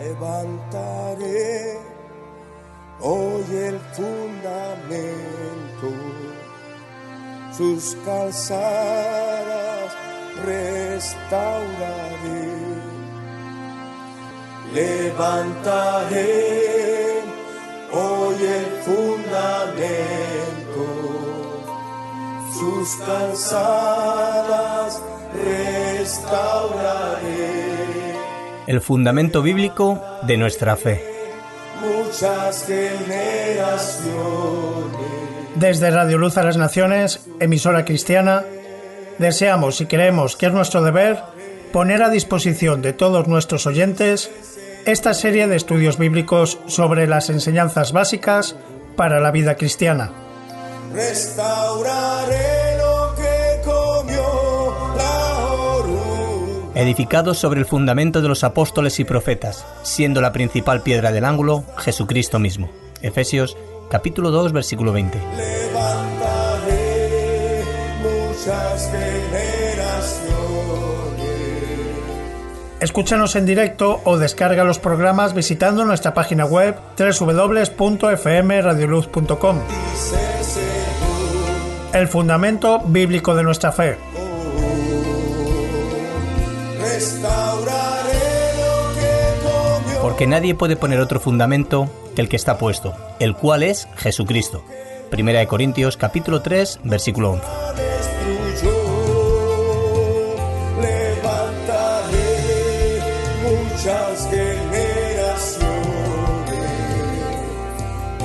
Levantaré hoy el fundamento, sus calzadas restauraré. Levantaré hoy el fundamento, sus calzadas restauraré. El fundamento bíblico de nuestra fe. Muchas generaciones. Desde Radio Luz a las Naciones, emisora cristiana, deseamos y creemos que es nuestro deber poner a disposición de todos nuestros oyentes esta serie de estudios bíblicos sobre las enseñanzas básicas para la vida cristiana. Restauraré lo que comió la oruga. Edificados sobre el fundamento de los apóstoles y profetas, siendo la principal piedra del ángulo Jesucristo mismo. Efesios capítulo 2, versículo 20. Levantaré muchas generaciones. Escúchanos en directo o descarga los programas visitando nuestra página web www.fmradioluz.com. El fundamento bíblico de nuestra fe. Porque nadie puede poner otro fundamento que el que está puesto, el cual es Jesucristo. Primera de Corintios capítulo 3, versículo 11. Muchas generaciones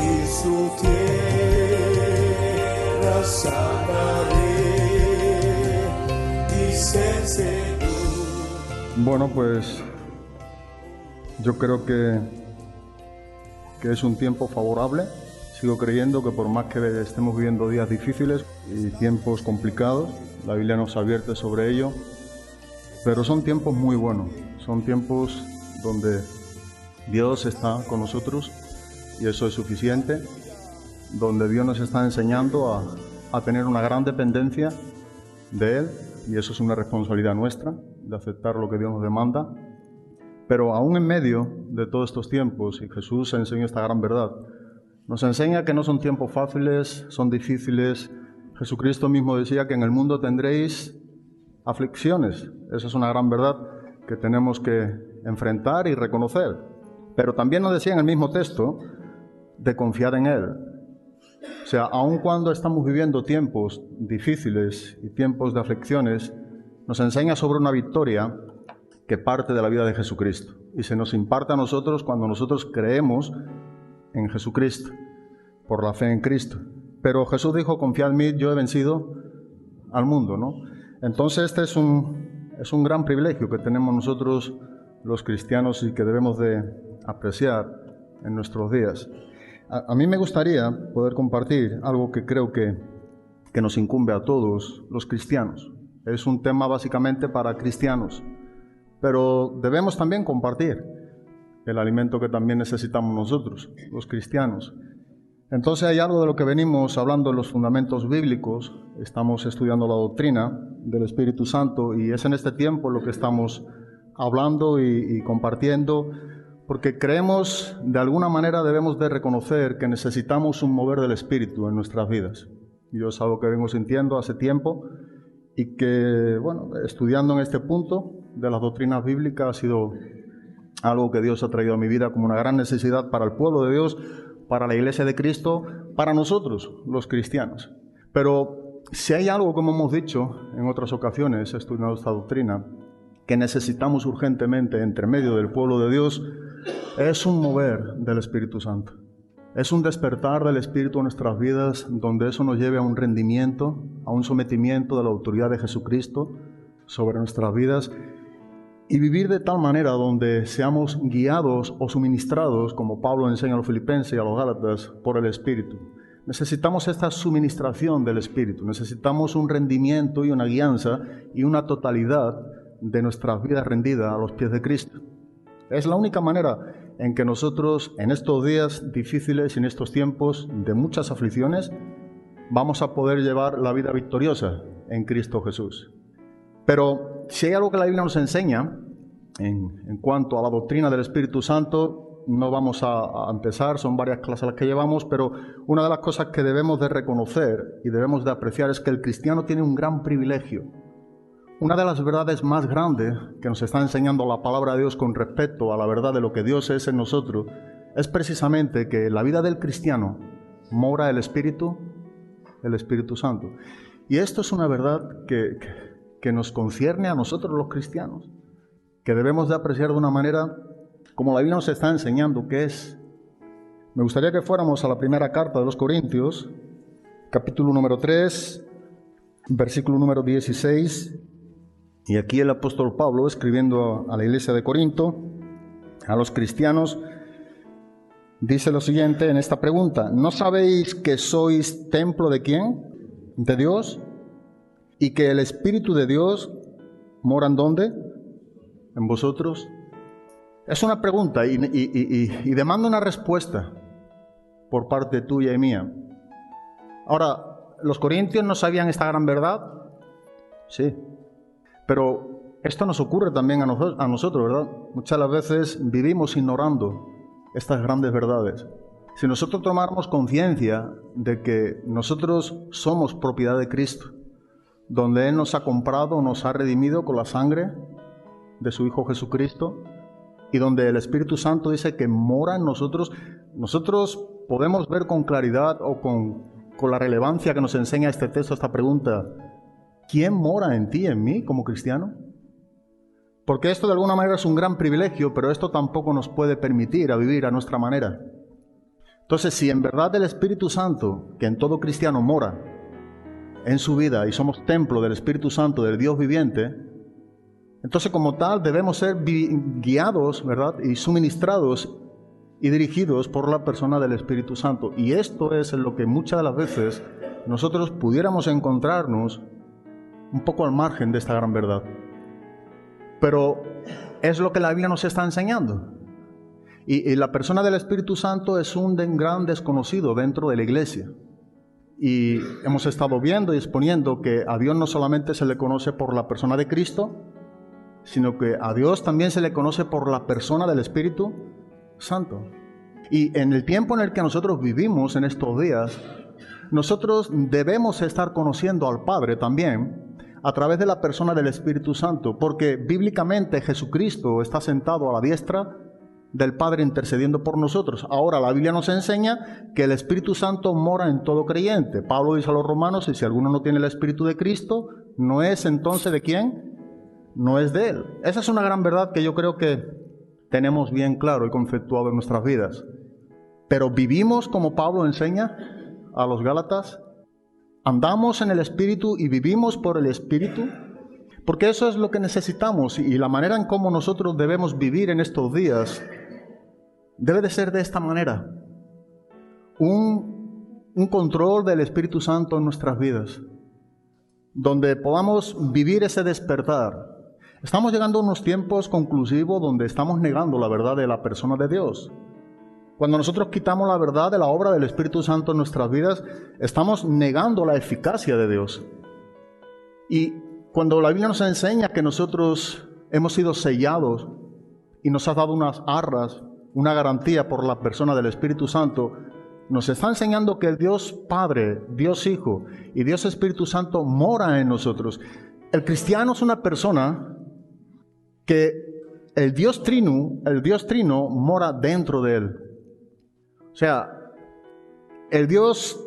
y su tierra sanaré, dice el Señor. Bueno, pues yo creo que es un tiempo favorable. Sigo creyendo que por más que estemos viviendo días difíciles y tiempos complicados, la Biblia nos advierte sobre ello, pero son tiempos muy buenos. Son tiempos donde Dios está con nosotros y eso es suficiente, donde Dios nos está enseñando a tener una gran dependencia de Él y eso es una responsabilidad nuestra, de aceptar lo que Dios nos demanda. Pero aún en medio de todos estos tiempos, y Jesús enseñó esta gran verdad, nos enseña que no son tiempos fáciles, son difíciles. Jesucristo mismo decía que en el mundo tendréis aflicciones. Esa es una gran verdad que tenemos que enfrentar y reconocer. Pero también nos decía en el mismo texto de confiar en Él. O sea, aun cuando estamos viviendo tiempos difíciles y tiempos de aflicciones, nos enseña sobre una victoria que parte de la vida de Jesucristo. Y se nos imparte a nosotros cuando nosotros creemos en Jesucristo, por la fe en Cristo. Pero Jesús dijo, confiad en mí, yo he vencido al mundo, ¿no? Entonces este es un gran privilegio que tenemos nosotros los cristianos y que debemos de apreciar en nuestros días. A mí me gustaría poder compartir algo que creo que nos incumbe a todos los cristianos. Es un tema básicamente para cristianos, pero debemos también compartir el alimento que también necesitamos nosotros, los cristianos. Entonces hay algo de lo que venimos hablando en los fundamentos bíblicos. Estamos estudiando la doctrina del Espíritu Santo y es en este tiempo lo que estamos hablando y compartiendo, porque creemos, de alguna manera debemos de reconocer que necesitamos un mover del Espíritu en nuestras vidas. Yo es algo que vengo sintiendo hace tiempo y que, bueno, estudiando en este punto de las doctrinas bíblicas ha sido algo que Dios ha traído a mi vida como una gran necesidad para el pueblo de Dios, para la Iglesia de Cristo, para nosotros, los cristianos. Pero si hay algo, como hemos dicho en otras ocasiones, estudiando esta doctrina, que necesitamos urgentemente entre medio del pueblo de Dios, es un mover del Espíritu Santo. Es un despertar del Espíritu en nuestras vidas, donde eso nos lleve a un rendimiento, a un sometimiento de la autoridad de Jesucristo sobre nuestras vidas, y vivir de tal manera donde seamos guiados o suministrados, como Pablo enseña a los Filipenses y a los Gálatas, por el Espíritu. Necesitamos esta suministración del Espíritu, necesitamos un rendimiento y una guianza y una totalidad de nuestras vidas rendidas a los pies de Cristo. Es la única manera en que nosotros, en estos días difíciles y en estos tiempos de muchas aflicciones, vamos a poder llevar la vida victoriosa en Cristo Jesús. Pero si hay algo que la Biblia nos enseña, En cuanto a la doctrina del Espíritu Santo, no vamos a empezar, son varias clases las que llevamos, pero una de las cosas que debemos de reconocer y debemos de apreciar es que el cristiano tiene un gran privilegio. Una de las verdades más grandes que nos está enseñando la palabra de Dios con respecto a la verdad de lo que Dios es en nosotros es precisamente que en la vida del cristiano mora el Espíritu Santo. Y esto es una verdad que nos concierne a nosotros los cristianos, que debemos de apreciar de una manera como la Biblia nos está enseñando que es. Me gustaría que fuéramos a la primera carta de los Corintios, capítulo número 3, versículo número 16. Y aquí el apóstol Pablo, escribiendo a la iglesia de Corinto, a los cristianos, dice lo siguiente en esta pregunta: ¿no sabéis que sois templo de quién? De Dios, y que el Espíritu de Dios mora ¿en dónde? En vosotros. Es una pregunta y demanda una respuesta por parte tuya y mía. Ahora, ¿los corintios no sabían esta gran verdad? Sí. Pero esto nos ocurre también a nosotros, ¿verdad? Muchas de las veces vivimos ignorando estas grandes verdades. Si nosotros tomáramos conciencia de que nosotros somos propiedad de Cristo, donde Él nos ha comprado, nos ha redimido con la sangre de su Hijo Jesucristo, y donde el Espíritu Santo dice que mora en nosotros, nosotros podemos ver con claridad o con la relevancia que nos enseña este texto, esta pregunta: ¿quién mora en ti, en mí, como cristiano? Porque esto de alguna manera es un gran privilegio, pero esto tampoco nos puede permitir a vivir a nuestra manera. Entonces, si en verdad el Espíritu Santo, que en todo cristiano mora en su vida, y somos templo del Espíritu Santo, del Dios viviente, entonces como tal debemos ser guiados, ¿verdad?, y suministrados y dirigidos por la persona del Espíritu Santo. Y esto es en lo que muchas de las veces nosotros pudiéramos encontrarnos un poco al margen de esta gran verdad. Pero es lo que la Biblia nos está enseñando. Y la persona del Espíritu Santo es un gran desconocido dentro de la iglesia. Y hemos estado viendo y exponiendo que a Dios no solamente se le conoce por la persona de Cristo, sino que a Dios también se le conoce por la persona del Espíritu Santo. Y en el tiempo en el que nosotros vivimos en estos días, nosotros debemos estar conociendo al Padre también a través de la persona del Espíritu Santo, porque bíblicamente Jesucristo está sentado a la diestra del Padre intercediendo por nosotros. Ahora la Biblia nos enseña que el Espíritu Santo mora en todo creyente. Pablo dice a los romanos: y si alguno no tiene el Espíritu de Cristo, ¿no es entonces de quién? No es de Él. Esa es una gran verdad que yo creo que tenemos bien claro y conceptuado en nuestras vidas. Pero vivimos como Pablo enseña a los Gálatas. Andamos en el Espíritu y vivimos por el Espíritu, porque eso es lo que necesitamos, y la manera en cómo nosotros debemos vivir en estos días debe de ser de esta manera. Un control del Espíritu Santo en nuestras vidas, donde podamos vivir ese despertar. Estamos llegando a unos tiempos conclusivos donde estamos negando la verdad de la persona de Dios. Cuando nosotros quitamos la verdad de la obra del Espíritu Santo en nuestras vidas, estamos negando la eficacia de Dios. Y cuando la Biblia nos enseña que nosotros hemos sido sellados y nos ha dado unas arras, una garantía por la persona del Espíritu Santo, nos está enseñando que el Dios Padre, Dios Hijo y Dios Espíritu Santo mora en nosotros. El cristiano es una persona que el Dios Trino mora dentro de él. O sea, el Dios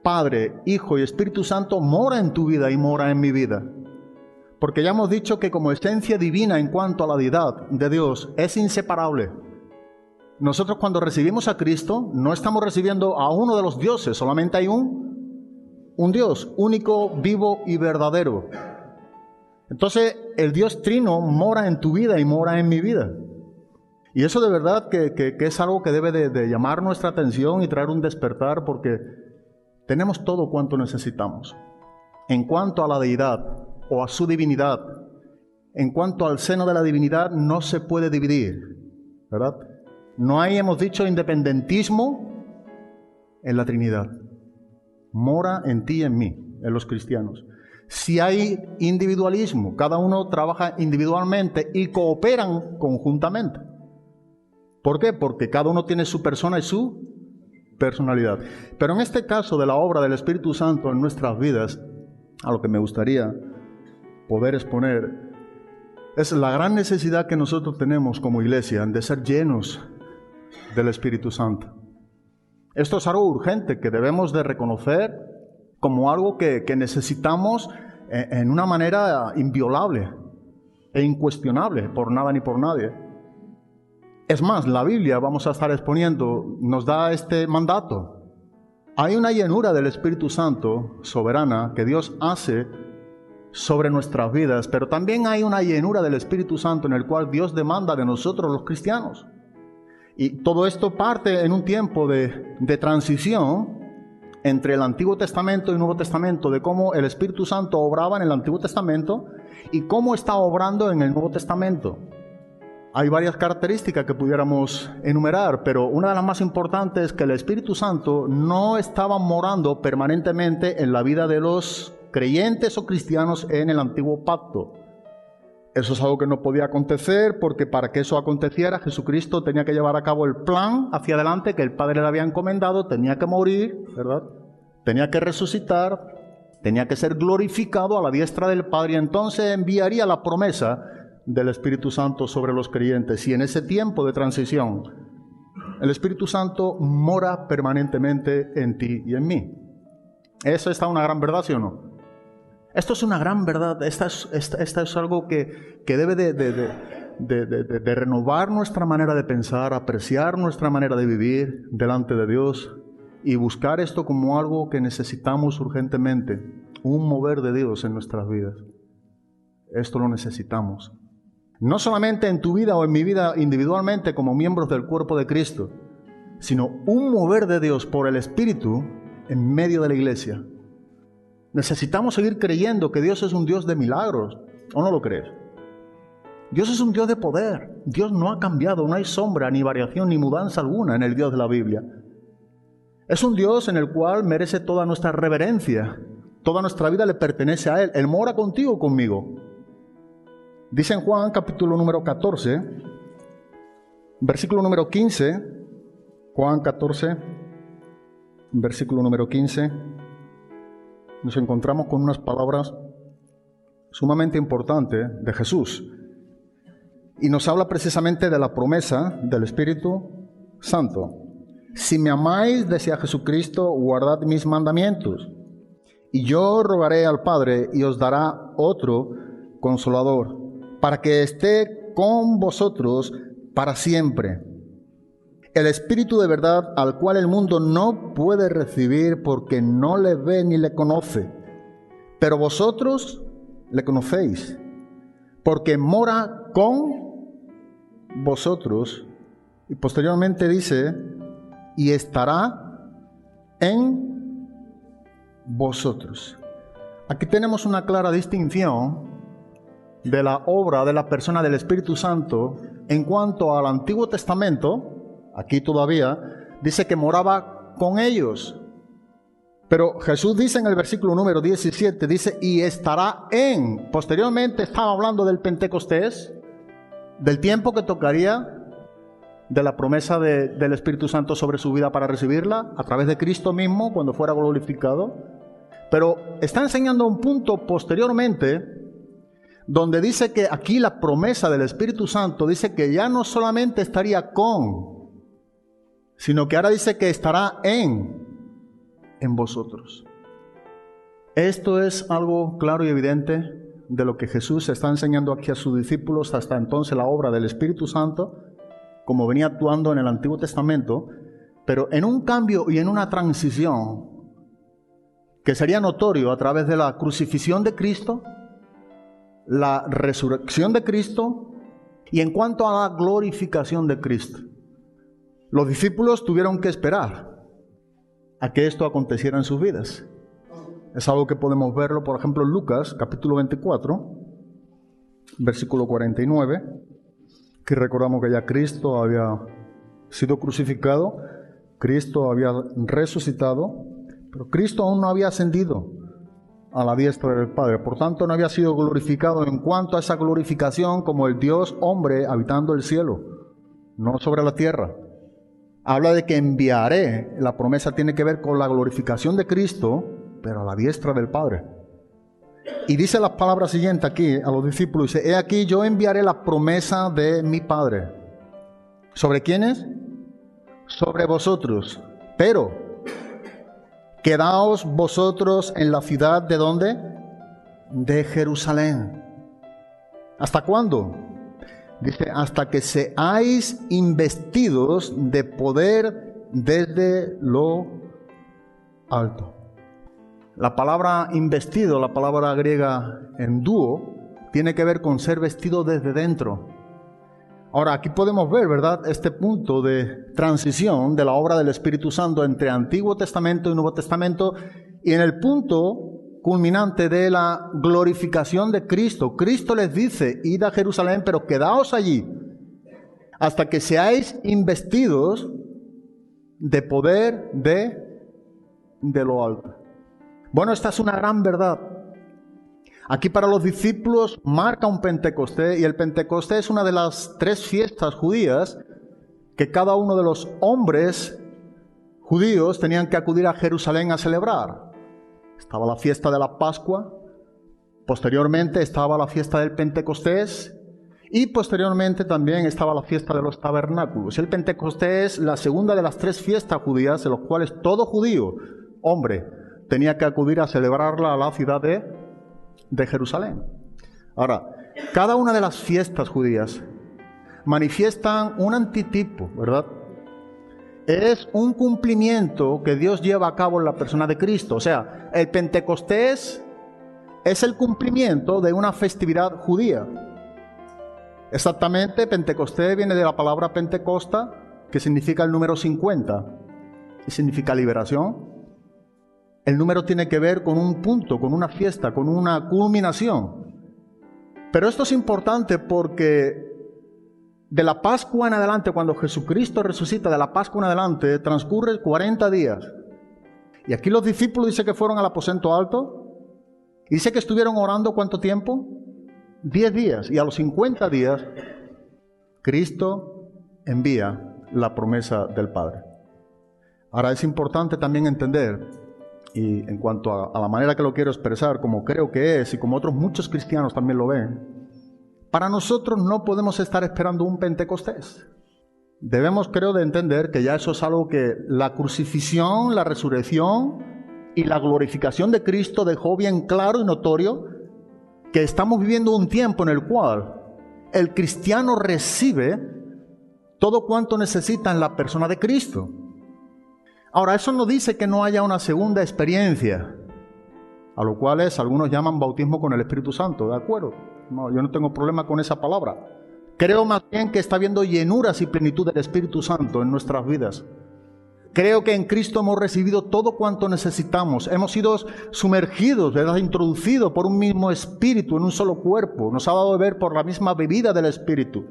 Padre, Hijo y Espíritu Santo mora en tu vida y mora en mi vida. Porque ya hemos dicho que como esencia divina en cuanto a la deidad de Dios es inseparable. Nosotros cuando recibimos a Cristo no estamos recibiendo a uno de los dioses, solamente hay un Dios único, vivo y verdadero. Entonces el Dios Trino mora en tu vida y mora en mi vida. Y eso de verdad que es algo que debe de llamar nuestra atención y traer un despertar, porque tenemos todo cuanto necesitamos. En cuanto a la deidad o a su divinidad, en cuanto al seno de la divinidad, no se puede dividir, ¿verdad? No hay, hemos dicho, independentismo en la Trinidad. Mora en ti y en mí, en los cristianos. si hay individualismo, cada uno trabaja individualmente y cooperan conjuntamente. ¿Por qué? Porque cada uno tiene su persona y su personalidad. Pero en este caso de la obra del Espíritu Santo en nuestras vidas, a lo que me gustaría poder exponer es la gran necesidad que nosotros tenemos como iglesia de ser llenos del Espíritu Santo. Esto es algo urgente que debemos de reconocer como algo que necesitamos en una manera inviolable e incuestionable por nada ni por nadie. Es más, la Biblia, vamos a estar exponiendo, nos da este mandato. Hay una llenura del Espíritu Santo soberana que Dios hace sobre nuestras vidas, pero también hay una llenura del Espíritu Santo en el cual Dios demanda de nosotros los cristianos. Y todo esto parte en un tiempo de transición entre el Antiguo Testamento y el Nuevo Testamento, de cómo el Espíritu Santo obraba en el Antiguo Testamento y cómo está obrando en el Nuevo Testamento. Hay varias características que pudiéramos enumerar, pero una de las más importantes es que el Espíritu Santo no estaba morando permanentemente en la vida de los creyentes o cristianos en el Antiguo Pacto. Eso es algo que no podía acontecer, porque para que eso aconteciera, Jesucristo tenía que llevar a cabo el plan hacia adelante que el Padre le había encomendado, tenía que morir, ¿verdad? Tenía que resucitar, tenía que ser glorificado a la diestra del Padre, y entonces enviaría la promesa del Espíritu Santo sobre los creyentes. Y en ese tiempo de transición, el Espíritu Santo mora permanentemente en ti y en mí. ¿Eso está una gran verdad, sí o no? Esto es una gran verdad. Esta es algo que debe de renovar nuestra manera de pensar, apreciar nuestra manera de vivir delante de Dios y buscar esto como algo que necesitamos urgentemente, un mover de Dios en nuestras vidas. Esto lo necesitamos. No solamente en tu vida o en mi vida individualmente como miembros del cuerpo de Cristo, sino un mover de Dios por el Espíritu en medio de la iglesia. Necesitamos seguir creyendo que Dios es un Dios de milagros, ¿o no lo crees? Dios es un Dios de poder. Dios no ha cambiado, no hay sombra, ni variación, ni mudanza alguna en el Dios de la Biblia. Es un Dios en el cual merece toda nuestra reverencia. Toda nuestra vida le pertenece a Él. Él mora contigo, conmigo. Dice en Juan capítulo número 14, versículo número 15, Juan 14, versículo número 15, nos encontramos con unas palabras sumamente importantes de Jesús. Y nos habla precisamente de la promesa del Espíritu Santo. Si me amáis, decía Jesucristo, guardad mis mandamientos. Y yo rogaré al Padre y os dará otro Consolador, para que esté con vosotros para siempre. El Espíritu de verdad, al cual el mundo no puede recibir porque no le ve ni le conoce. Pero vosotros le conocéis, porque mora con vosotros. Y posteriormente dice, y estará en vosotros. Aquí tenemos una clara distinción de la obra de la persona del Espíritu Santo en cuanto al Antiguo Testamento. Aquí todavía dice que moraba con ellos. Pero Jesús dice en el versículo número 17, dice, y estará en. Posteriormente estaba hablando del Pentecostés, del tiempo que tocaría, de la promesa del Espíritu Santo sobre su vida para recibirla, a través de Cristo mismo, cuando fuera glorificado. Pero está enseñando un punto posteriormente, donde dice que aquí la promesa del Espíritu Santo dice que ya no solamente estaría con, sino que ahora dice que estará en vosotros. Esto es algo claro y evidente de lo que Jesús está enseñando aquí a sus discípulos. Hasta entonces la obra del Espíritu Santo, como venía actuando en el Antiguo Testamento, pero en un cambio y en una transición que sería notorio a través de la crucifixión de Cristo, la resurrección de Cristo y en cuanto a la glorificación de Cristo. Los discípulos tuvieron que esperar a que esto aconteciera en sus vidas. Es algo que podemos verlo, por ejemplo, en Lucas, capítulo 24, versículo 49, que recordamos que ya Cristo había sido crucificado, Cristo había resucitado, pero Cristo aún no había ascendido. a la diestra del Padre. Por tanto, no había sido glorificado en cuanto a esa glorificación como el Dios hombre habitando el cielo, no sobre la tierra. Habla de que enviaré, la promesa tiene que ver con la glorificación de Cristo, pero a la diestra del Padre. Y dice las palabras siguientes aquí a los discípulos, dice, he aquí yo enviaré la promesa de mi Padre. ¿Sobre quiénes? Sobre vosotros. Pero quedaos vosotros en la ciudad ¿de dónde? De Jerusalén. ¿Hasta cuándo? Dice, hasta que seáis investidos de poder desde lo alto. La palabra investido, la palabra griega enduo, tiene que ver con ser vestido desde dentro. Ahora, aquí podemos ver, ¿verdad?, este punto de transición de la obra del Espíritu Santo entre Antiguo Testamento y Nuevo Testamento, y en el punto culminante de la glorificación de Cristo. Cristo les dice, id a Jerusalén, pero quedaos allí, hasta que seáis investidos de poder de lo alto. Bueno, esta es una gran verdad. Aquí para los discípulos marca un Pentecostés, y el Pentecostés es una de las 3 fiestas judías que cada uno de los hombres judíos tenían que acudir a Jerusalén a celebrar. Estaba la fiesta de la Pascua, posteriormente estaba la fiesta del Pentecostés y posteriormente también estaba la fiesta de los tabernáculos. El Pentecostés es la segunda de las 3 fiestas judías en las cuales todo judío, hombre, tenía que acudir a celebrarla a la ciudad de Jerusalén. Ahora, cada una de las fiestas judías manifiestan un antitipo, ¿verdad? Es un cumplimiento que Dios lleva a cabo en la persona de Cristo. O sea, el Pentecostés es el cumplimiento de una festividad judía. Exactamente, Pentecostés viene de la palabra Pentecosta, que significa el número 50, y significa liberación. El número tiene que ver con un punto, con una fiesta, con una culminación. Pero esto es importante porque de la Pascua en adelante, cuando Jesucristo resucita, de la Pascua en adelante, transcurre 40 días. Y aquí los discípulos dice que fueron al aposento alto. Y dice que estuvieron orando ¿cuánto tiempo? 10 días. Y a los 50 días, Cristo envía la promesa del Padre. Ahora es importante también entender, y en cuanto a la manera que lo quiero expresar, como creo que es, y como otros muchos cristianos también lo ven, para nosotros no podemos estar esperando un Pentecostés. Debemos, creo, de entender que ya eso es algo que la crucifixión, la resurrección y la glorificación de Cristo dejó bien claro y notorio que estamos viviendo un tiempo en el cual el cristiano recibe todo cuanto necesita en la persona de Cristo. Ahora, eso no dice que no haya una segunda experiencia, a lo cual algunos llaman bautismo con el Espíritu Santo, ¿de acuerdo? No, yo no tengo problema con esa palabra. Creo más bien que está habiendo llenuras y plenitud del Espíritu Santo en nuestras vidas. Creo que en Cristo hemos recibido todo cuanto necesitamos. Hemos sido sumergidos, ¿verdad?, introducidos por un mismo Espíritu en un solo cuerpo. Nos ha dado de beber por la misma bebida del Espíritu.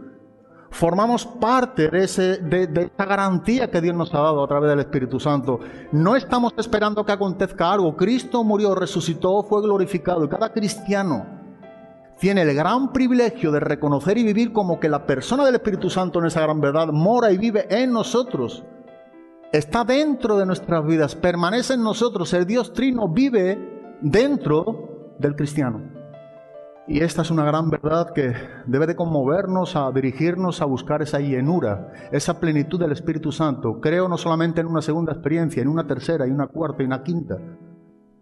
Formamos parte de esa garantía que Dios nos ha dado a través del Espíritu Santo. No estamos esperando que acontezca algo. Cristo murió, resucitó, fue glorificado. Y cada cristiano tiene el gran privilegio de reconocer y vivir como que la persona del Espíritu Santo en esa gran verdad mora y vive en nosotros. Está dentro de nuestras vidas, permanece en nosotros. El Dios Trino vive dentro del cristiano. Y esta es una gran verdad que debe de conmovernos a dirigirnos a buscar esa llenura, esa plenitud del Espíritu Santo. Creo no solamente en una segunda experiencia, en una tercera, y una cuarta, y una quinta.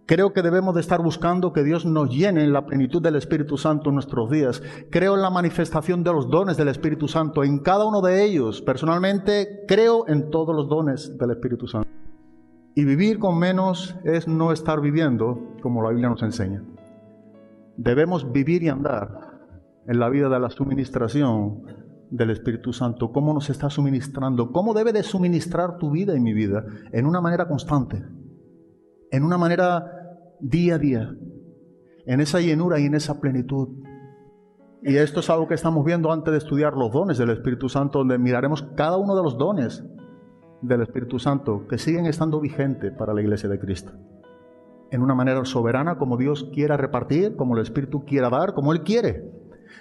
Creo que debemos de estar buscando que Dios nos llene en la plenitud del Espíritu Santo en nuestros días. Creo en la manifestación de los dones del Espíritu Santo, en cada uno de ellos. Personalmente creo en todos los dones del Espíritu Santo. Y vivir con menos es no estar viviendo como la Biblia nos enseña. Debemos vivir y andar en la vida de la suministración del Espíritu Santo. ¿Cómo nos está suministrando? ¿Cómo debe de suministrar tu vida y mi vida? En una manera constante, en una manera día a día, en esa llenura y en esa plenitud. Y esto es algo que estamos viendo antes de estudiar los dones del Espíritu Santo, donde miraremos cada uno de los dones del Espíritu Santo que siguen estando vigentes para la Iglesia de Cristo. en una manera soberana, como Dios quiera repartir, como el Espíritu quiera dar, como Él quiere.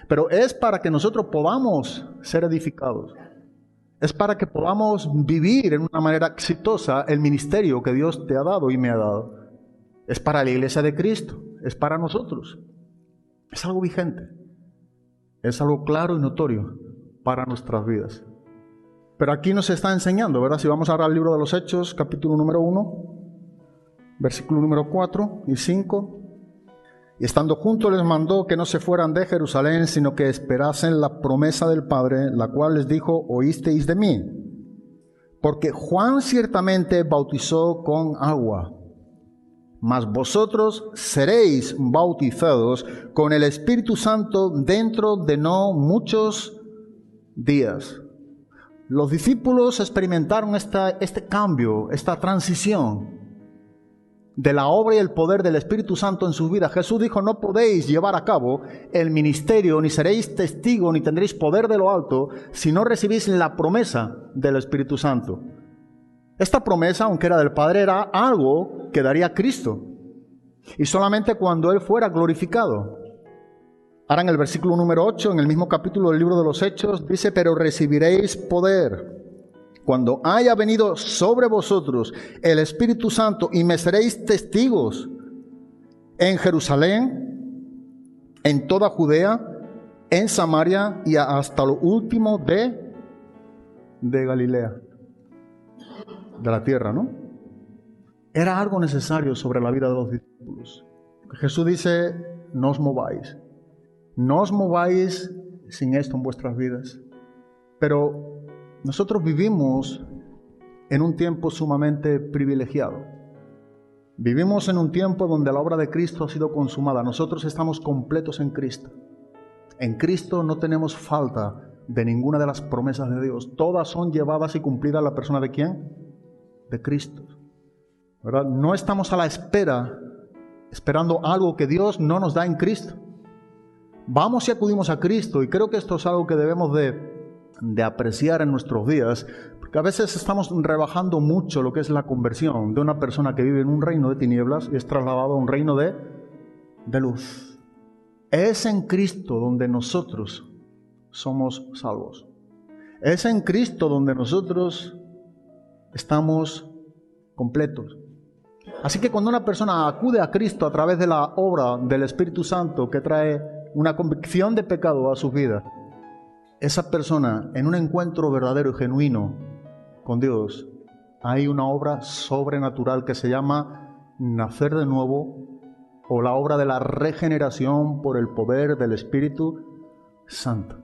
Pero es para que nosotros podamos ser edificados. Es para que podamos vivir en una manera exitosa el ministerio que Dios te ha dado y me ha dado. Es para la iglesia de Cristo, es para nosotros. Es algo vigente, es algo claro y notorio para nuestras vidas. Pero aquí nos está enseñando, ¿verdad? Si vamos ahora al libro de los Hechos, capítulo número 1, versículo número 4 y 5. Y estando juntos les mandó que no se fueran de Jerusalén, sino que esperasen la promesa del Padre, la cual les dijo, oísteis de mí. Porque Juan ciertamente bautizó con agua, mas vosotros seréis bautizados con el Espíritu Santo dentro de no muchos días. Los discípulos experimentaron este cambio, esta transición de la obra y el poder del Espíritu Santo en sus vidas. Jesús dijo, no podéis llevar a cabo el ministerio, ni seréis testigos, ni tendréis poder de lo alto, si no recibís la promesa del Espíritu Santo. Esta promesa, aunque era del Padre, era algo que daría Cristo, y solamente cuando Él fuera glorificado. Ahora en el versículo número 8, en el mismo capítulo del libro de los Hechos, dice, pero recibiréis poder cuando haya venido sobre vosotros el Espíritu Santo, y me seréis testigos en Jerusalén, en toda Judea, en Samaria y hasta lo último de Galilea, de la tierra, ¿no? Era algo necesario sobre la vida de los discípulos. Jesús dice, no os mováis sin esto en vuestras vidas. Pero nosotros vivimos en un tiempo sumamente privilegiado. Vivimos en un tiempo donde la obra de Cristo ha sido consumada. Nosotros estamos completos en Cristo. En Cristo no tenemos falta de ninguna de las promesas de Dios. Todas son llevadas y cumplidas en la persona de ¿quién? De Cristo. ¿Verdad? No estamos a la espera, esperando algo que Dios no nos da en Cristo. Vamos y acudimos a Cristo, y creo que esto es algo que debemos de apreciar en nuestros días, porque a veces estamos rebajando mucho lo que es la conversión de una persona que vive en un reino de tinieblas y es trasladado a un reino de luz. Es en Cristo donde nosotros somos salvos. Es en Cristo donde nosotros estamos completos. Así que cuando una persona acude a Cristo a través de la obra del Espíritu Santo que trae una convicción de pecado a su vida, esa persona, en un encuentro verdadero y genuino con Dios, hay una obra sobrenatural que se llama nacer de nuevo, o la obra de la regeneración por el poder del Espíritu Santo.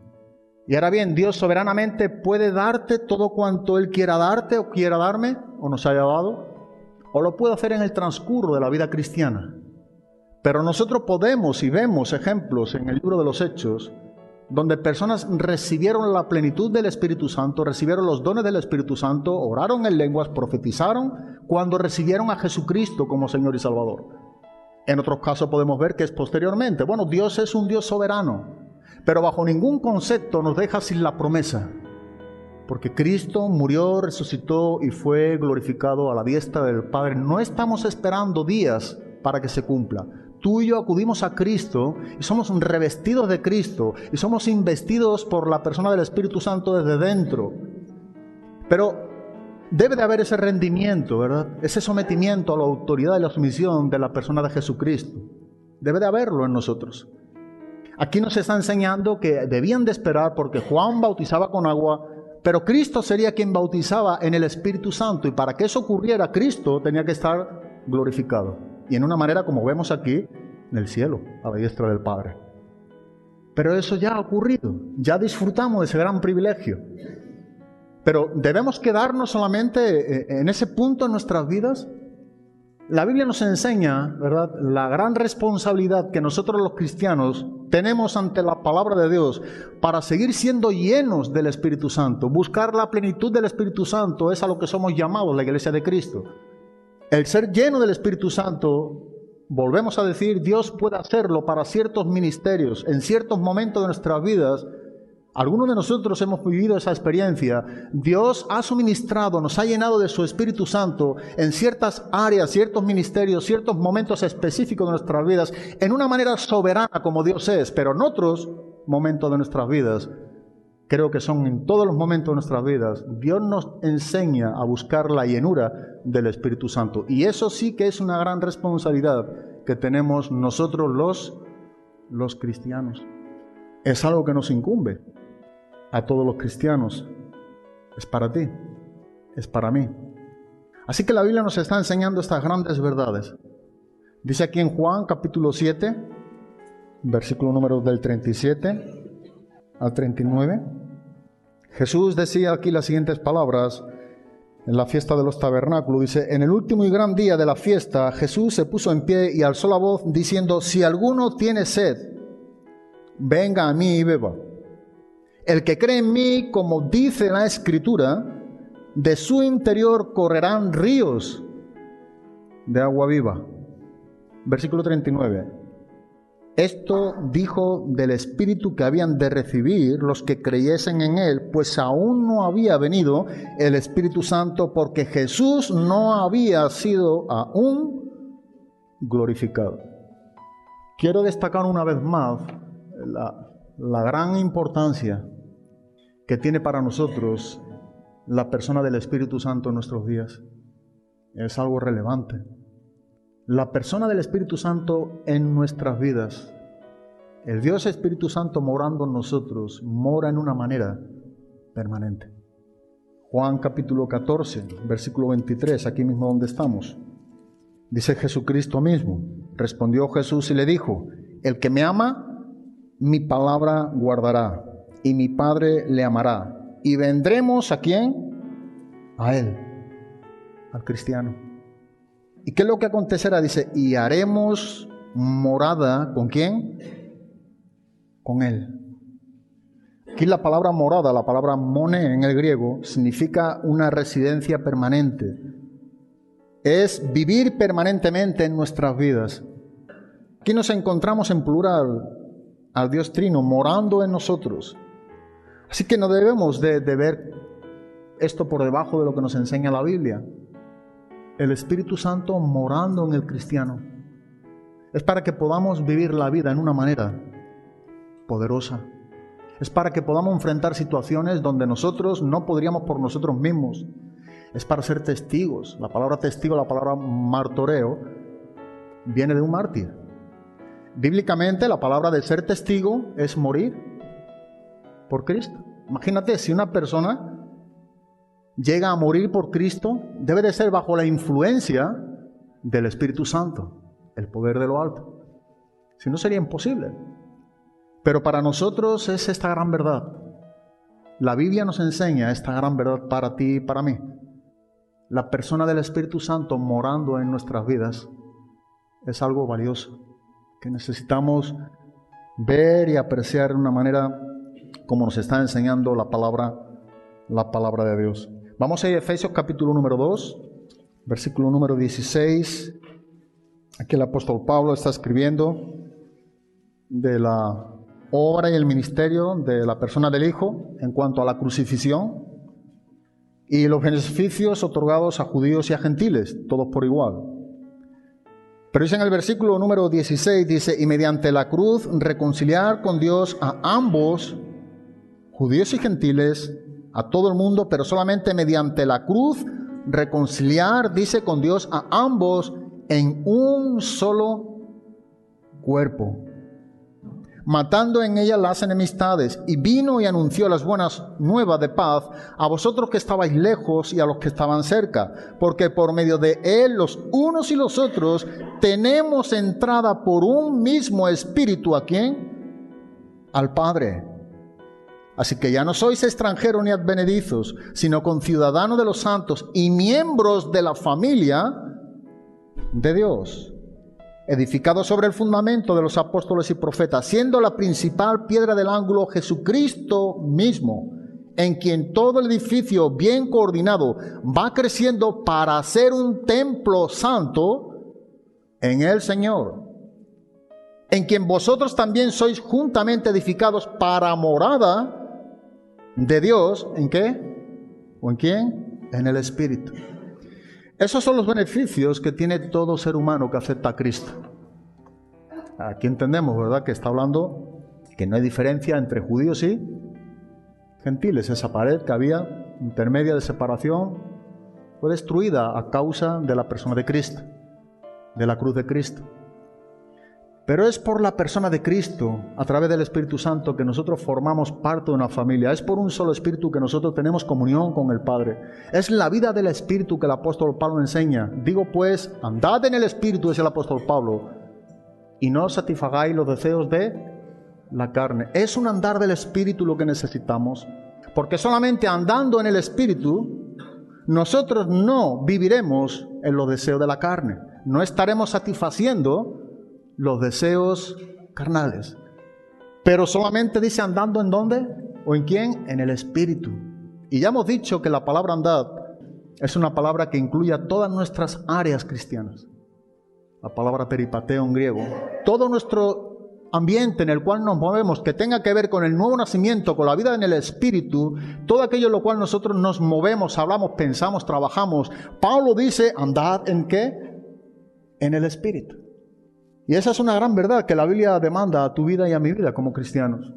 Y ahora bien, Dios soberanamente puede darte todo cuanto Él quiera darte o quiera darme, o nos haya dado, o lo puede hacer en el transcurso de la vida cristiana. Pero nosotros podemos, y vemos ejemplos en el libro de los Hechos, donde personas recibieron la plenitud del Espíritu Santo, recibieron los dones del Espíritu Santo, oraron en lenguas, profetizaron, cuando recibieron a Jesucristo como Señor y Salvador. En otros casos podemos ver que es posteriormente. Bueno, Dios es un Dios soberano, pero bajo ningún concepto nos deja sin la promesa, porque Cristo murió, resucitó y fue glorificado a la diestra del Padre. No estamos esperando días para que se cumpla. Tú y yo acudimos a Cristo y somos revestidos de Cristo y somos investidos por la persona del Espíritu Santo desde dentro. Pero debe de haber ese rendimiento, ¿verdad? Ese sometimiento a la autoridad y la sumisión de la persona de Jesucristo. Debe de haberlo en nosotros. Aquí nos está enseñando que debían de esperar porque Juan bautizaba con agua, pero Cristo sería quien bautizaba en el Espíritu Santo, y para que eso ocurriera, Cristo tenía que estar glorificado. Y en una manera como vemos aquí, en el cielo, a la diestra del Padre. Pero eso ya ha ocurrido, ya disfrutamos de ese gran privilegio. Pero debemos quedarnos solamente en ese punto en nuestras vidas. La Biblia nos enseña, ¿verdad?, la gran responsabilidad que nosotros los cristianos tenemos ante la palabra de Dios para seguir siendo llenos del Espíritu Santo. Buscar la plenitud del Espíritu Santo es a lo que somos llamados la Iglesia de Cristo. El ser lleno del Espíritu Santo, volvemos a decir, Dios puede hacerlo para ciertos ministerios, en ciertos momentos de nuestras vidas, Algunos de nosotros hemos vivido esa experiencia. Dios ha suministrado, nos ha llenado de su Espíritu Santo en ciertas áreas, ciertos ministerios, ciertos momentos específicos de nuestras vidas, en una manera soberana como Dios es, pero en otros momentos de nuestras vidas, creo que son en todos los momentos de nuestras vidas, Dios nos enseña a buscar la llenura del Espíritu Santo. Y eso sí que es una gran responsabilidad que tenemos nosotros los cristianos. Es algo que nos incumbe a todos los cristianos. Es para ti, es para mí. Así que la Biblia nos está enseñando estas grandes verdades. Dice aquí en Juan capítulo 7, versículo número del 37 al 39. Jesús decía aquí las siguientes palabras en la fiesta de los tabernáculos. Dice: en el último y gran día de la fiesta, Jesús se puso en pie y alzó la voz diciendo: si alguno tiene sed, venga a mí y beba. El que cree en mí, como dice la Escritura, de su interior correrán ríos de agua viva. Versículo 39. Esto dijo del Espíritu que habían de recibir los que creyesen en Él, pues aún no había venido el Espíritu Santo, porque Jesús no había sido aún glorificado. Quiero destacar una vez más la gran importancia que tiene para nosotros la persona del Espíritu Santo en nuestros días. Es algo relevante. La persona del Espíritu Santo en nuestras vidas. El Dios Espíritu Santo morando en nosotros, mora en una manera permanente. Juan capítulo 14, versículo 23, aquí mismo donde estamos. Dice Jesucristo mismo: respondió Jesús y le dijo: el que me ama, mi palabra guardará, y mi Padre le amará, y vendremos ¿a quién? A Él, al cristiano. ¿Y qué es lo que acontecerá? Dice: y haremos morada, ¿con quién? Con Él. Aquí la palabra morada, la palabra mone en el griego, significa una residencia permanente. Es vivir permanentemente en nuestras vidas. Aquí nos encontramos en plural al Dios Trino morando en nosotros. Así que no debemos de ver esto por debajo de lo que nos enseña la Biblia. El Espíritu Santo morando en el cristiano es para que podamos vivir la vida en una manera poderosa. Es para que podamos enfrentar situaciones donde nosotros no podríamos por nosotros mismos. Es para ser testigos. La palabra testigo, la palabra martoreo, viene de un mártir. Bíblicamente, la palabra de ser testigo es morir por Cristo. Imagínate, si una persona llega a morir por Cristo, debe de ser bajo la influencia del Espíritu Santo, el poder de lo alto. Si no, sería imposible. Pero para nosotros es esta gran verdad. La Biblia nos enseña esta gran verdad para ti y para mí. La persona del Espíritu Santo morando en nuestras vidas es algo valioso, que necesitamos ver y apreciar de una manera como nos está enseñando la palabra de Dios. Vamos a ir a Efesios capítulo número 2, versículo número 16. Aquí el apóstol Pablo está escribiendo de la obra y el ministerio de la persona del Hijo en cuanto a la crucifixión y los beneficios otorgados a judíos y a gentiles, todos por igual. Pero dice en el versículo número 16, dice: y mediante la cruz reconciliar con Dios a ambos, judíos y gentiles, a todo el mundo, pero solamente mediante la cruz reconciliar, dice, con Dios a ambos en un solo cuerpo, matando en ella las enemistades, y vino y anunció las buenas nuevas de paz a vosotros que estabais lejos y a los que estaban cerca, porque por medio de él los unos y los otros tenemos entrada por un mismo espíritu. ¿A quién? Al Padre. Así que ya no sois extranjeros ni advenedizos, sino conciudadanos de los santos y miembros de la familia de Dios, edificados sobre el fundamento de los apóstoles y profetas, siendo la principal piedra del ángulo Jesucristo mismo, en quien todo el edificio bien coordinado va creciendo para ser un templo santo en el Señor, en quien vosotros también sois juntamente edificados para morada de Dios, ¿en qué? ¿O en quién? En el Espíritu. Esos son los beneficios que tiene todo ser humano que acepta a Cristo. Aquí entendemos, ¿verdad?, que está hablando que no hay diferencia entre judíos y gentiles. Esa pared que había intermedia de separación fue destruida a causa de la persona de Cristo, de la cruz de Cristo. Pero es por la persona de Cristo, a través del Espíritu Santo, que nosotros formamos parte de una familia. Es por un solo Espíritu que nosotros tenemos comunión con el Padre. Es la vida del Espíritu que el apóstol Pablo enseña. Digo pues, andad en el Espíritu, dice el apóstol Pablo, y no satisfagáis los deseos de la carne. Es un andar del Espíritu lo que necesitamos, porque solamente andando en el Espíritu, nosotros no viviremos en los deseos de la carne. No estaremos satisfaciendo los deseos carnales. Pero solamente dice andando ¿en dónde? ¿O en quién? En el Espíritu. Y ya hemos dicho que la palabra andad es una palabra que incluye a todas nuestras áreas cristianas. La palabra peripateo en griego. Todo nuestro ambiente en el cual nos movemos, que tenga que ver con el nuevo nacimiento, con la vida en el Espíritu, todo aquello en lo cual nosotros nos movemos, hablamos, pensamos, trabajamos. Pablo dice, andad ¿en qué? En el Espíritu. Y esa es una gran verdad que la Biblia demanda a tu vida y a mi vida como cristianos.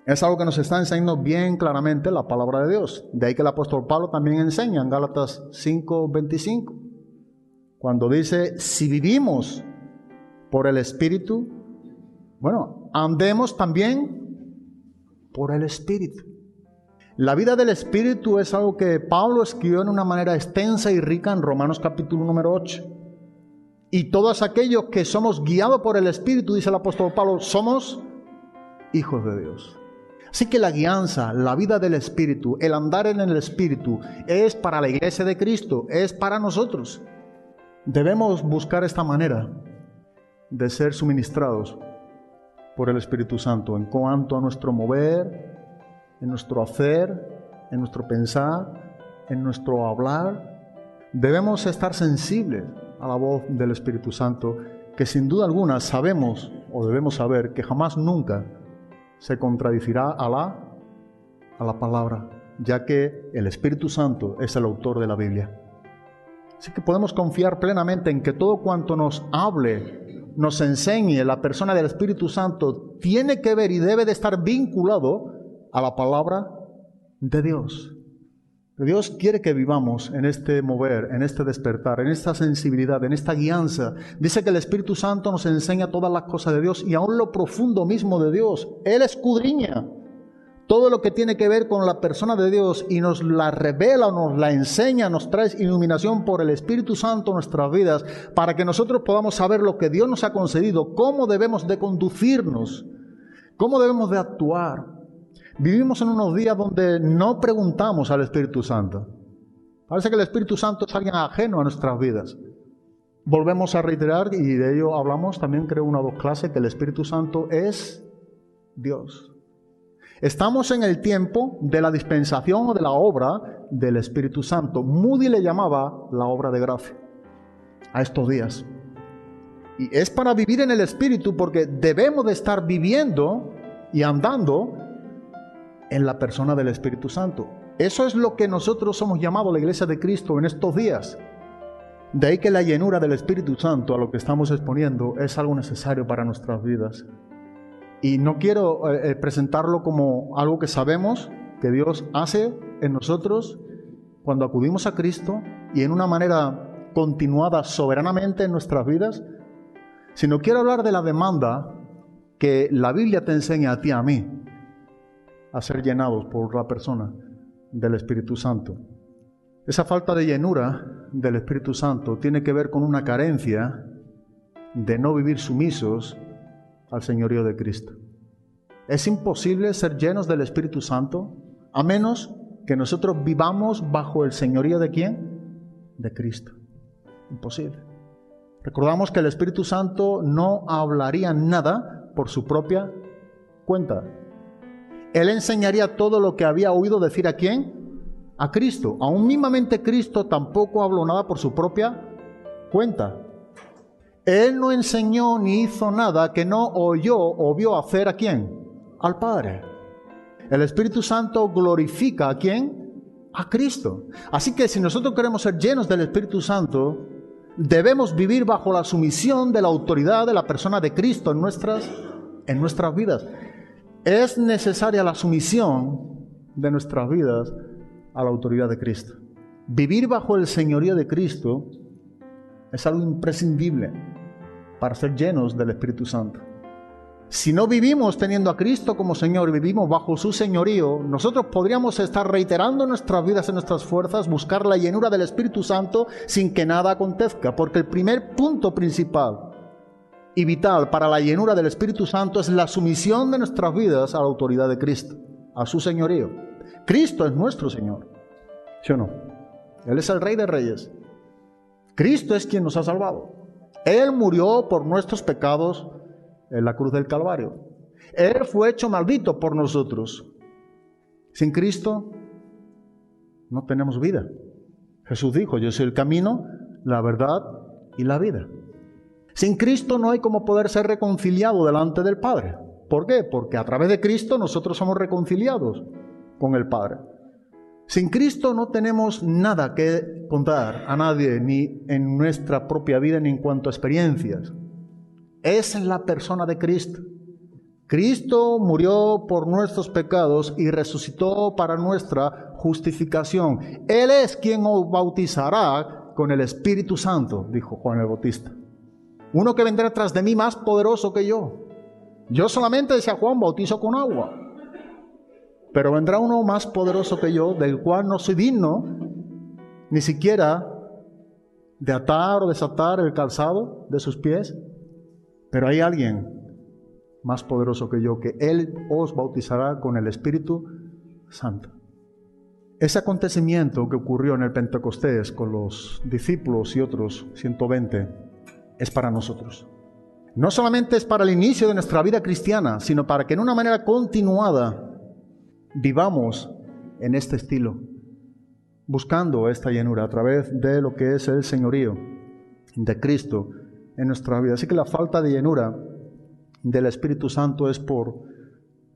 Es algo que nos está enseñando bien claramente la palabra de Dios. De ahí que el apóstol Pablo también enseña en Gálatas 5:25. Cuando dice, si vivimos por el Espíritu, bueno, andemos también por el Espíritu. La vida del Espíritu es algo que Pablo escribió en una manera extensa y rica en Romanos capítulo número 8. Y todos aquellos que somos guiados por el Espíritu, dice el apóstol Pablo, somos hijos de Dios. Así que la guianza, la vida del Espíritu, el andar en el Espíritu, es para la iglesia de Cristo, es para nosotros. Debemos buscar esta manera de ser suministrados por el Espíritu Santo en cuanto a nuestro mover, en nuestro hacer, en nuestro pensar, en nuestro hablar. Debemos estar sensibles a la voz del Espíritu Santo, que sin duda alguna sabemos o debemos saber que jamás nunca se contradicirá a la palabra, ya que el Espíritu Santo es el autor de la Biblia. Así que podemos confiar plenamente en que todo cuanto nos hable, nos enseñe la persona del Espíritu Santo, tiene que ver y debe de estar vinculado a la palabra de Dios. Dios quiere que vivamos en este mover, en este despertar, en esta sensibilidad, en esta guianza. Dice que el Espíritu Santo nos enseña todas las cosas de Dios y aún lo profundo mismo de Dios. Él escudriña todo lo que tiene que ver con la persona de Dios y nos la revela, nos la enseña, nos trae iluminación por el Espíritu Santo en nuestras vidas para que nosotros podamos saber lo que Dios nos ha concedido, cómo debemos de conducirnos, cómo debemos de actuar. Vivimos en unos días donde no preguntamos al Espíritu Santo. Parece que el Espíritu Santo es alguien ajeno a nuestras vidas. Volvemos a reiterar, y de ello hablamos también, creo, 1 o 2 clases, que el Espíritu Santo es Dios. Estamos en el tiempo de la dispensación o de la obra del Espíritu Santo. Moody le llamaba la obra de gracia a estos días. Y es para vivir en el Espíritu porque debemos de estar viviendo y andando en la persona del Espíritu Santo. Eso es lo que nosotros somos llamados la Iglesia de Cristo en estos días. De ahí que la llenura del Espíritu Santo, a lo que estamos exponiendo, es algo necesario para nuestras vidas. Y no quiero presentarlo como algo que sabemos que Dios hace en nosotros cuando acudimos a Cristo y en una manera continuada soberanamente en nuestras vidas, sino quiero hablar de la demanda que la Biblia te enseña a ti y a mí a ser llenados por la persona del Espíritu Santo. Esa falta de llenura del Espíritu Santo tiene que ver con una carencia de no vivir sumisos al señorío de Cristo. Es imposible ser llenos del Espíritu Santo a menos que nosotros vivamos bajo el señorío ¿de quién? De Cristo. Imposible. Recordamos que el Espíritu Santo no hablaría nada por su propia cuenta. Él enseñaría todo lo que había oído decir ¿a quién? A Cristo. Aún mismamente Cristo tampoco habló nada por su propia cuenta. Él no enseñó ni hizo nada que no oyó o vio hacer ¿a quién? Al Padre. El Espíritu Santo glorifica ¿a quién? A Cristo. Así que si nosotros queremos ser llenos del Espíritu Santo, debemos vivir bajo la sumisión de la autoridad de la persona de Cristo en nuestras vidas. Es necesaria la sumisión de nuestras vidas a la autoridad de Cristo. Vivir bajo el señorío de Cristo es algo imprescindible para ser llenos del Espíritu Santo. Si no vivimos teniendo a Cristo como Señor y vivimos bajo su señorío, nosotros podríamos estar reiterando nuestras vidas en nuestras fuerzas, buscar la llenura del Espíritu Santo sin que nada acontezca, porque el primer punto principal y vital para la llenura del Espíritu Santo es la sumisión de nuestras vidas a la autoridad de Cristo, a su señorío. Cristo es nuestro Señor, ¿sí o no? Él es el Rey de Reyes. Cristo es quien nos ha salvado. Él murió por nuestros pecados en la cruz del Calvario. Él fue hecho maldito por nosotros. Sin Cristo no tenemos vida. Jesús dijo: yo soy el camino, la verdad y la vida. Sin Cristo no hay como poder ser reconciliado delante del Padre. ¿Por qué? Porque a través de Cristo nosotros somos reconciliados con el Padre. Sin Cristo no tenemos nada que contar a nadie, ni en nuestra propia vida, ni en cuanto a experiencias. Es la persona de Cristo. Cristo murió por nuestros pecados y resucitó para nuestra justificación. Él es quien os bautizará con el Espíritu Santo, dijo Juan el Bautista. Uno que vendrá tras de mí más poderoso que yo. Yo solamente, decía Juan, bautizo con agua. Pero vendrá uno más poderoso que yo, del cual no soy digno ni siquiera de atar o desatar el calzado de sus pies. Pero hay alguien más poderoso que yo, que Él os bautizará con el Espíritu Santo. Ese acontecimiento que ocurrió en el Pentecostés con los discípulos y otros 120 es para nosotros. No solamente es para el inicio de nuestra vida cristiana, sino para que en una manera continuada vivamos en este estilo, buscando esta llenura a través de lo que es el señorío de Cristo en nuestra vida. Así que la falta de llenura del Espíritu Santo es por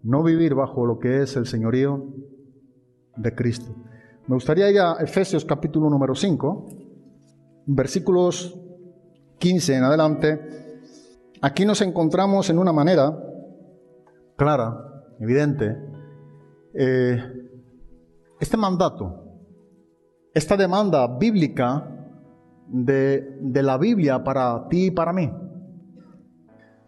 no vivir bajo lo que es el señorío de Cristo. Me gustaría ir a Efesios capítulo número 5, versículos 15 en adelante. Aquí nos encontramos en una manera clara, evidente, este mandato, esta demanda bíblica de la Biblia para ti y para mí.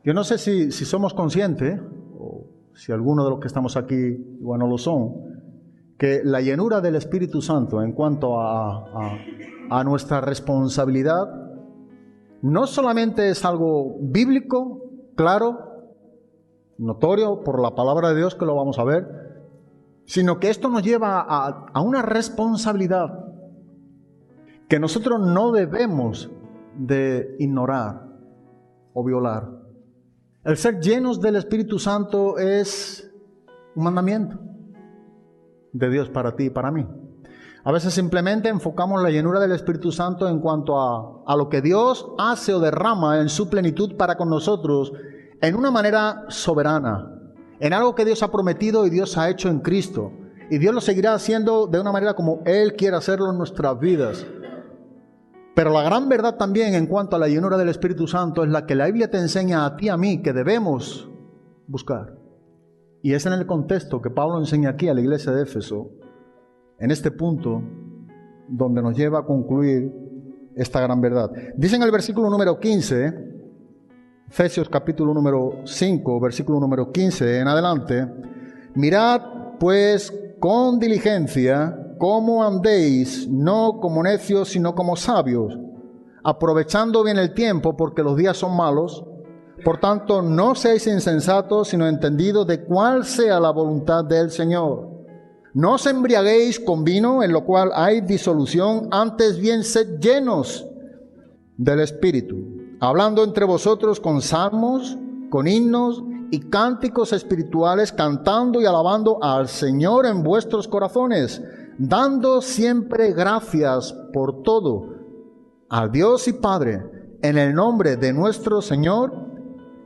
Yo no sé si somos conscientes, o si alguno de los que estamos aquí igual no lo son, que la llenura del Espíritu Santo en cuanto a nuestra responsabilidad no solamente es algo bíblico, claro, notorio por la palabra de Dios, que lo vamos a ver, sino que esto nos lleva a una responsabilidad que nosotros no debemos de ignorar o violar. El ser llenos del Espíritu Santo es un mandamiento de Dios para ti y para mí. A veces simplemente enfocamos la llenura del Espíritu Santo en cuanto a lo que Dios hace o derrama en su plenitud para con nosotros en una manera soberana, en algo que Dios ha prometido y Dios ha hecho en Cristo. Y Dios lo seguirá haciendo de una manera como Él quiere hacerlo en nuestras vidas. Pero la gran verdad también en cuanto a la llenura del Espíritu Santo es la que la Biblia te enseña a ti y a mí que debemos buscar. Y es en el contexto que Pablo enseña aquí a la iglesia de Éfeso, en este punto donde nos lleva a concluir esta gran verdad. Dice en el versículo número 15, Efesios capítulo número 5, versículo número 15 en adelante: mirad pues con diligencia cómo andéis, no como necios, sino como sabios, aprovechando bien el tiempo, porque los días son malos. Por tanto, no seáis insensatos, sino entendidos de cuál sea la voluntad del Señor. No os embriaguéis con vino, en lo cual hay disolución, antes bien sed llenos del Espíritu, hablando entre vosotros con salmos, con himnos y cánticos espirituales, cantando y alabando al Señor en vuestros corazones, dando siempre gracias por todo al Dios y Padre, en el nombre de nuestro Señor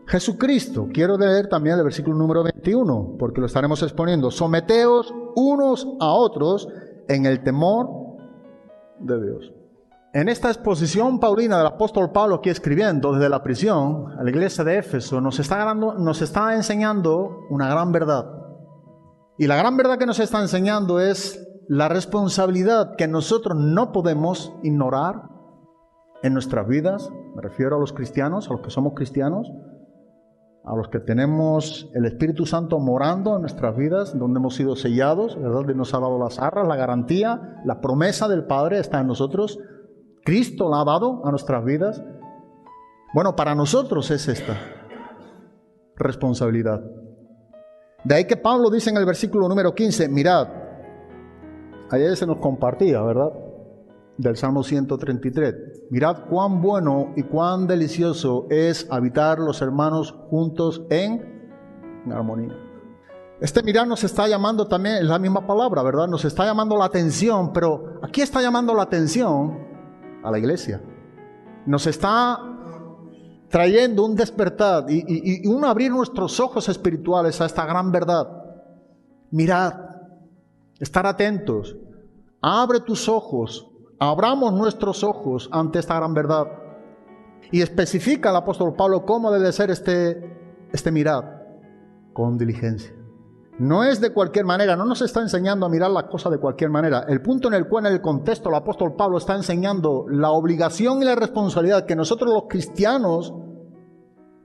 Jesucristo. Quiero leer también el versículo número 21, porque lo estaremos exponiendo. Someteos unos a otros en el temor de Dios. En esta exposición paulina del apóstol Pablo, aquí escribiendo desde la prisión a la iglesia de Éfeso, nos está enseñando una gran verdad. Y la gran verdad que nos está enseñando es la responsabilidad que nosotros no podemos ignorar en nuestras vidas. Me refiero a los cristianos, a los que somos cristianos, a los que tenemos el Espíritu Santo morando en nuestras vidas, donde hemos sido sellados, ¿verdad? Y nos ha dado las arras, la garantía, la promesa del Padre está en nosotros. Cristo la ha dado a nuestras vidas. Bueno, para nosotros es esta responsabilidad. De ahí que Pablo dice en el versículo número 15, mirad, ayer se nos compartía, ¿verdad? Del Salmo 133. Mirad cuán bueno y cuán delicioso es habitar los hermanos juntos en armonía. Este mirar nos está llamando también, es la misma palabra, ¿verdad? Nos está llamando la atención, pero aquí está llamando la atención a la iglesia. Nos está trayendo un despertar y un abrir nuestros ojos espirituales a esta gran verdad. Mirad, estar atentos, abre tus ojos, abramos nuestros ojos ante esta gran verdad. Y especifica el apóstol Pablo cómo debe ser este mirar, con diligencia. No es de cualquier manera, no nos está enseñando a mirar las cosas de cualquier manera. El punto en el cual en el contexto el apóstol Pablo está enseñando la obligación y la responsabilidad que nosotros los cristianos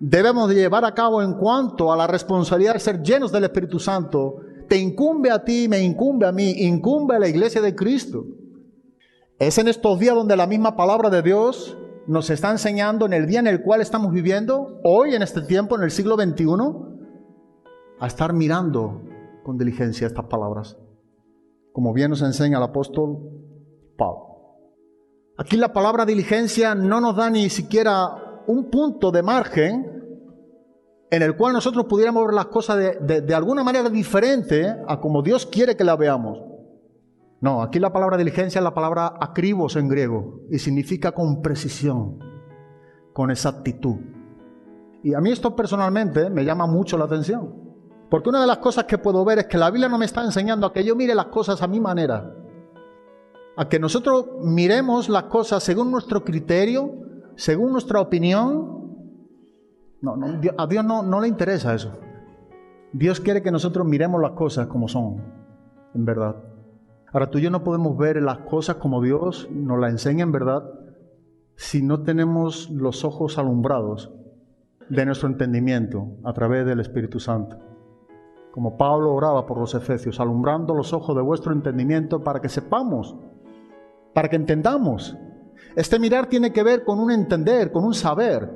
debemos de llevar a cabo en cuanto a la responsabilidad de ser llenos del Espíritu Santo. Te incumbe a ti, me incumbe a mí, incumbe a la iglesia de Cristo. Es en estos días donde la misma palabra de Dios nos está enseñando, en el día en el cual estamos viviendo, hoy en este tiempo, en el siglo XXI, a estar mirando con diligencia estas palabras, como bien nos enseña el apóstol Pablo. Aquí la palabra diligencia no nos da ni siquiera un punto de margen en el cual nosotros pudiéramos ver las cosas de alguna manera diferente a como Dios quiere que las veamos. No, aquí la palabra diligencia es la palabra akribos en griego y significa con precisión, con exactitud. Y a mí esto personalmente me llama mucho la atención. Porque una de las cosas que puedo ver es que la Biblia no me está enseñando a que yo mire las cosas a mi manera. A que nosotros miremos las cosas según nuestro criterio, según nuestra opinión. No, a Dios no le interesa eso. Dios quiere que nosotros miremos las cosas como son, en verdad. Ahora, tú y yo no podemos ver las cosas como Dios nos las enseña en verdad si no tenemos los ojos alumbrados de nuestro entendimiento a través del Espíritu Santo. Como Pablo oraba por los efesios, alumbrando los ojos de vuestro entendimiento para que sepamos, para que entendamos. Este mirar tiene que ver con un entender, con un saber.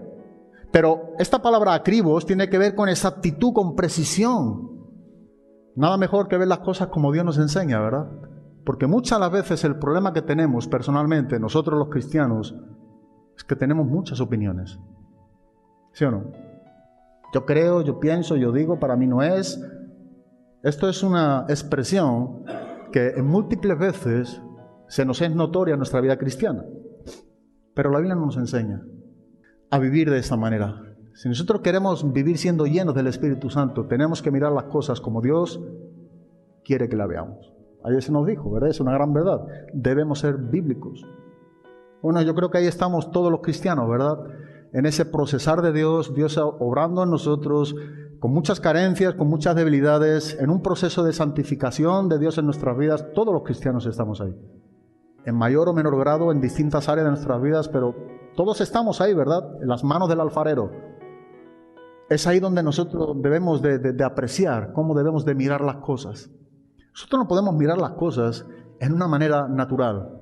Pero esta palabra akribos tiene que ver con exactitud, con precisión. Nada mejor que ver las cosas como Dios nos enseña, ¿verdad? Porque muchas las veces el problema que tenemos personalmente, nosotros los cristianos, es que tenemos muchas opiniones. ¿Sí o no? Yo creo, yo pienso, yo digo, para mí no es. Esto es una expresión que en múltiples veces se nos es notoria en nuestra vida cristiana. Pero la Biblia no nos enseña a vivir de esa manera. Si nosotros queremos vivir siendo llenos del Espíritu Santo, tenemos que mirar las cosas como Dios quiere que la veamos. Ayer se nos dijo, ¿verdad? Es una gran verdad. Debemos ser bíblicos. Bueno, yo creo que ahí estamos todos los cristianos, ¿verdad? En ese procesar de Dios, Dios obrando en nosotros, con muchas carencias, con muchas debilidades, en un proceso de santificación de Dios en nuestras vidas. Todos los cristianos estamos ahí. En mayor o menor grado, en distintas áreas de nuestras vidas, pero todos estamos ahí, ¿verdad? En las manos del alfarero. Es ahí donde nosotros debemos de apreciar cómo debemos de mirar las cosas. Nosotros no podemos mirar las cosas en una manera natural,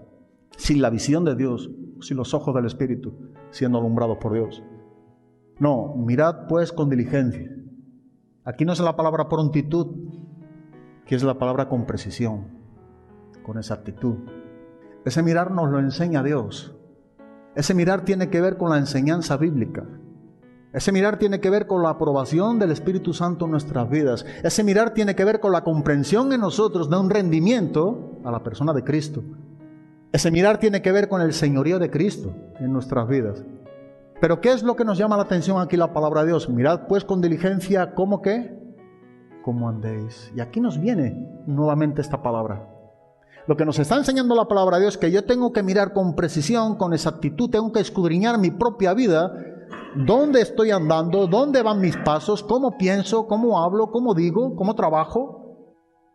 sin la visión de Dios, sin los ojos del Espíritu, siendo alumbrados por Dios. No, mirad pues con diligencia. Aquí no es la palabra prontitud, que es la palabra con precisión, con exactitud. Ese mirar nos lo enseña Dios. Ese mirar tiene que ver con la enseñanza bíblica. Ese mirar tiene que ver con la aprobación del Espíritu Santo en nuestras vidas. Ese mirar tiene que ver con la comprensión en nosotros de un rendimiento a la persona de Cristo. Ese mirar tiene que ver con el señorío de Cristo en nuestras vidas. Pero ¿qué es lo que nos llama la atención aquí la palabra de Dios? Mirad pues con diligencia cómo qué, cómo andéis. Y aquí nos viene nuevamente esta palabra. Lo que nos está enseñando la palabra de Dios es que yo tengo que mirar con precisión, con exactitud, tengo que escudriñar mi propia vida, dónde estoy andando, dónde van mis pasos, cómo pienso, cómo hablo, cómo digo, cómo trabajo.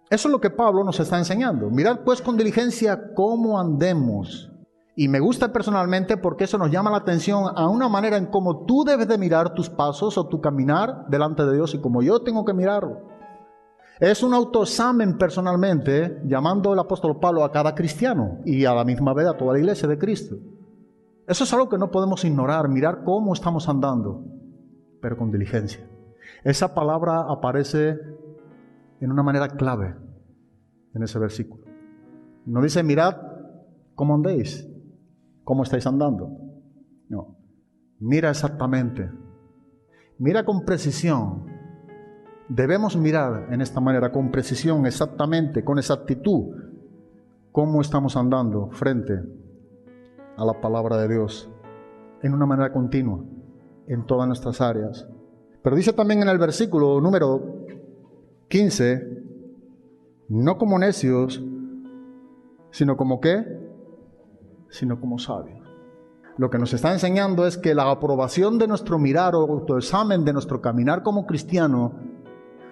Eso es lo que Pablo nos está enseñando. Mirad pues con diligencia cómo andemos. Y me gusta personalmente porque eso nos llama la atención a una manera en cómo tú debes de mirar tus pasos o tu caminar delante de Dios y como yo tengo que mirarlo. Es un autoexamen personalmente, llamando el apóstol Pablo a cada cristiano y a la misma vez a toda la iglesia de Cristo. Eso es algo que no podemos ignorar, mirar cómo estamos andando, pero con diligencia. Esa palabra aparece en una manera clave en ese versículo. No dice, mirad cómo andéis, cómo estáis andando. No, mira exactamente, mira con precisión. Debemos mirar en esta manera, con precisión, exactamente, con exactitud, cómo estamos andando frente a la palabra de Dios, en una manera continua, en todas nuestras áreas. Pero dice también en el versículo número 15, no como necios, sino como ¿qué? Sino como sabios. Lo que nos está enseñando es que la aprobación de nuestro mirar o autoexamen de nuestro caminar como cristiano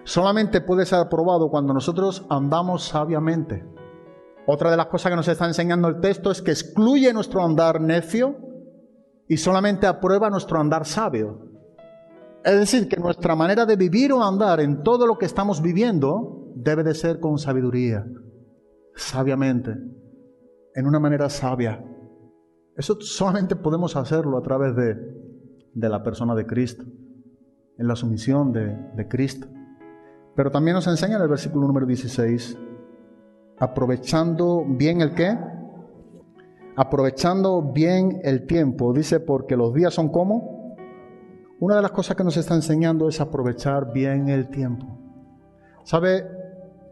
solamente puede ser aprobado cuando nosotros andamos sabiamente. Otra de las cosas que nos está enseñando el texto es que excluye nuestro andar necio y solamente aprueba nuestro andar sabio. Es decir, que nuestra manera de vivir o andar en todo lo que estamos viviendo debe de ser con sabiduría, sabiamente, en una manera sabia. Eso solamente podemos hacerlo a través de la persona de Cristo, en la sumisión de Cristo. Pero también nos enseña en el versículo número 16, aprovechando bien el ¿qué? Aprovechando bien el tiempo. Dice, porque los días son ¿cómo? Una de las cosas que nos está enseñando es aprovechar bien el tiempo. ¿Sabe?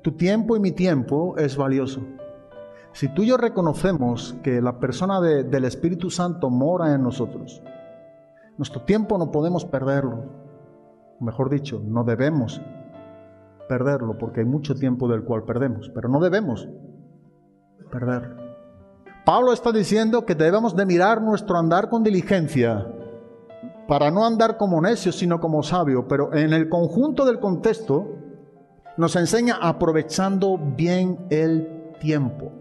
Tu tiempo y mi tiempo es valioso. Si tú y yo reconocemos que la persona del Espíritu Santo mora en nosotros, nuestro tiempo no podemos perderlo. Mejor dicho, no debemos perderlo, porque hay mucho tiempo del cual perdemos, pero no debemos perderlo. Pablo está diciendo que debemos de mirar nuestro andar con diligencia, para no andar como necios, sino como sabios, pero en el conjunto del contexto nos enseña aprovechando bien el tiempo.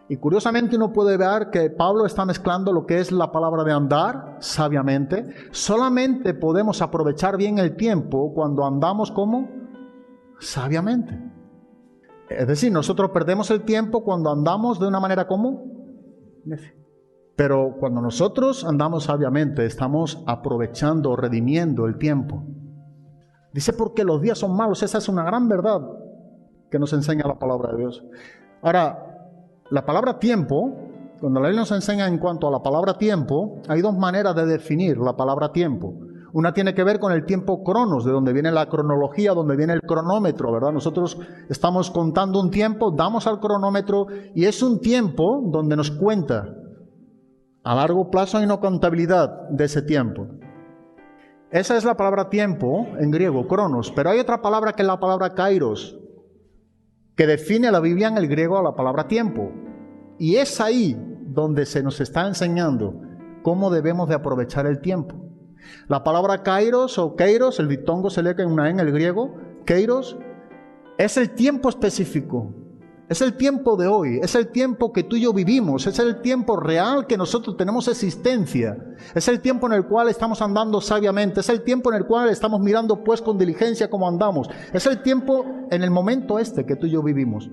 Y curiosamente uno puede ver que Pablo está mezclando lo que es la palabra de andar sabiamente. Solamente podemos aprovechar bien el tiempo cuando andamos como sabiamente. Es decir, nosotros perdemos el tiempo cuando andamos de una manera como necia. Pero cuando nosotros andamos sabiamente, estamos aprovechando, redimiendo el tiempo. Dice, porque los días son malos. Esa es una gran verdad que nos enseña la palabra de Dios. Ahora, la palabra tiempo, cuando la ley nos enseña en cuanto a la palabra tiempo, hay dos maneras de definir la palabra tiempo. Una tiene que ver con el tiempo cronos, de donde viene la cronología, donde viene el cronómetro, ¿verdad? Nosotros estamos contando un tiempo, damos al cronómetro y es un tiempo donde nos cuenta. A largo plazo hay una contabilidad de ese tiempo. Esa es la palabra tiempo en griego, cronos, pero hay otra palabra que es la palabra kairos, que define la Biblia en el griego a la palabra tiempo. Y es ahí donde se nos está enseñando cómo debemos de aprovechar el tiempo. La palabra kairos o keiros, el diptongo se lee con una E en el griego, keiros, es el tiempo específico. Es el tiempo de hoy, es el tiempo que tú y yo vivimos, es el tiempo real que nosotros tenemos existencia, es el tiempo en el cual estamos andando sabiamente, es el tiempo en el cual estamos mirando pues con diligencia cómo andamos, es el tiempo en el momento que tú y yo vivimos.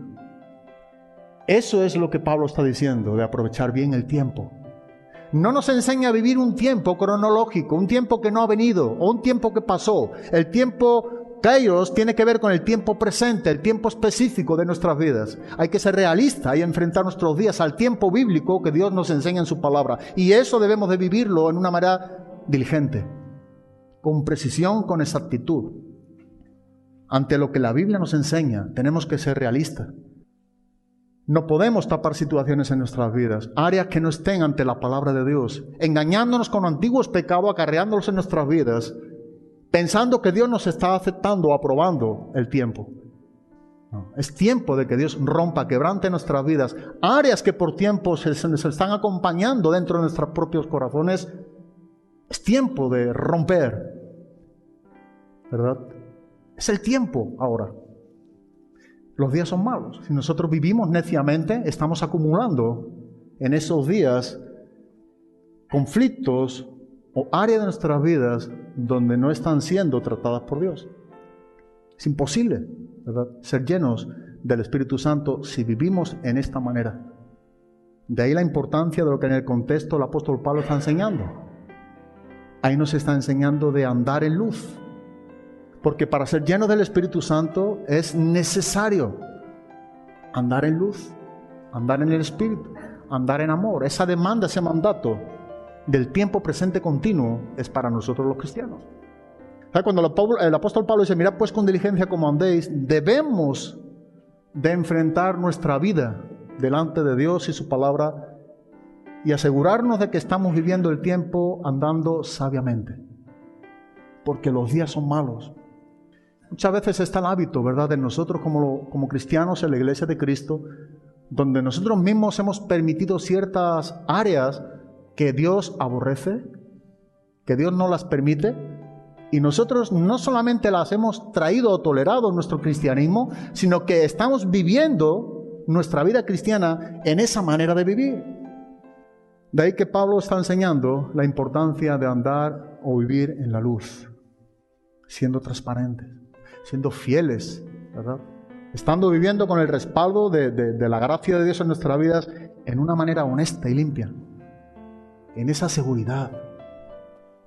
Eso es lo que Pablo está diciendo, de aprovechar bien el tiempo. No nos enseña a vivir un tiempo cronológico, un tiempo que no ha venido o un tiempo que pasó. El tiempo kairos tiene que ver con el tiempo presente, el tiempo específico de nuestras vidas. Hay que ser realista y enfrentar nuestros días al tiempo bíblico que Dios nos enseña en su palabra. Y eso debemos de vivirlo en una manera diligente, con precisión, con exactitud. Ante lo que la Biblia nos enseña, tenemos que ser realistas. No podemos tapar situaciones en nuestras vidas, áreas que no estén ante la palabra de Dios, engañándonos con antiguos pecados, acarreándolos en nuestras vidas, pensando que Dios nos está aceptando o aprobando el tiempo. No, es tiempo de que Dios rompa, quebrante nuestras vidas, áreas que por tiempo se están acompañando dentro de nuestros propios corazones. Es tiempo de romper, ¿verdad? Es el tiempo ahora. Los días son malos. Si nosotros vivimos neciamente, estamos acumulando en esos días conflictos o áreas de nuestras vidas donde no están siendo tratadas por Dios. Es imposible, ¿verdad?, ser llenos del Espíritu Santo si vivimos en esta manera. De ahí la importancia de lo que en el contexto el apóstol Pablo está enseñando. Ahí nos está enseñando de andar en luz. Porque para ser llenos del Espíritu Santo es necesario andar en luz, andar en el Espíritu, andar en amor. Esa demanda, ese mandato del tiempo presente continuo es para nosotros los cristianos. Cuando el apóstol Pablo dice, mirad pues con diligencia como andéis, debemos de enfrentar nuestra vida delante de Dios y su palabra y asegurarnos de que estamos viviendo el tiempo andando sabiamente. Porque los días son malos. Muchas veces está el hábito, ¿verdad?, de nosotros como cristianos en la iglesia de Cristo, donde nosotros mismos hemos permitido ciertas áreas que Dios aborrece, que Dios no las permite, y nosotros no solamente las hemos traído o tolerado en nuestro cristianismo, sino que estamos viviendo nuestra vida cristiana en esa manera de vivir. De ahí que Pablo está enseñando la importancia de andar o vivir en la luz, siendo transparentes, siendo fieles, ¿verdad?, estando viviendo con el respaldo de la gracia de Dios en nuestras vidas en una manera honesta y limpia, en esa seguridad,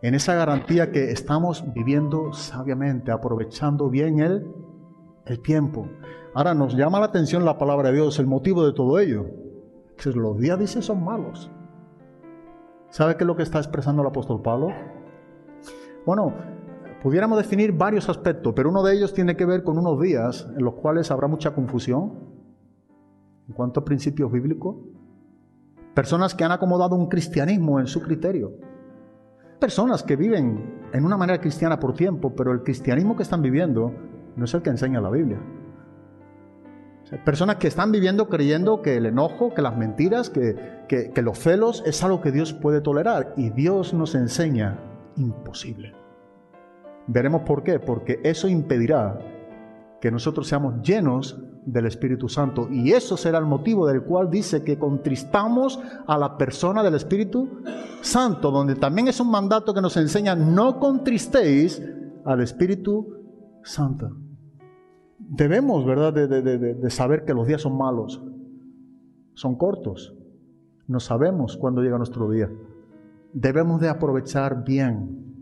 en esa garantía que estamos viviendo sabiamente, aprovechando bien el tiempo. Ahora nos llama la atención la palabra de Dios, el motivo de todo ello. Que los días, dice, son malos. ¿Sabe qué es lo que está expresando el apóstol Pablo? Bueno, pudiéramos definir varios aspectos, pero uno de ellos tiene que ver con unos días en los cuales habrá mucha confusión en cuanto a principios bíblicos. Personas que han acomodado un cristianismo en su criterio. Personas que viven en una manera cristiana por tiempo, pero el cristianismo que están viviendo no es el que enseña la Biblia. O sea, personas que están viviendo creyendo que el enojo, que las mentiras, que los celos es algo que Dios puede tolerar. Y Dios nos enseña imposible. Veremos por qué. Porque eso impedirá que nosotros seamos llenos del Espíritu Santo. Y eso será el motivo del cual dice que contristamos a la persona del Espíritu Santo, donde también es un mandato que nos enseña: no contristéis al Espíritu Santo. Debemos, ¿verdad?, de saber que los días son malos, son cortos. No sabemos cuándo llega nuestro día. Debemos de aprovechar bien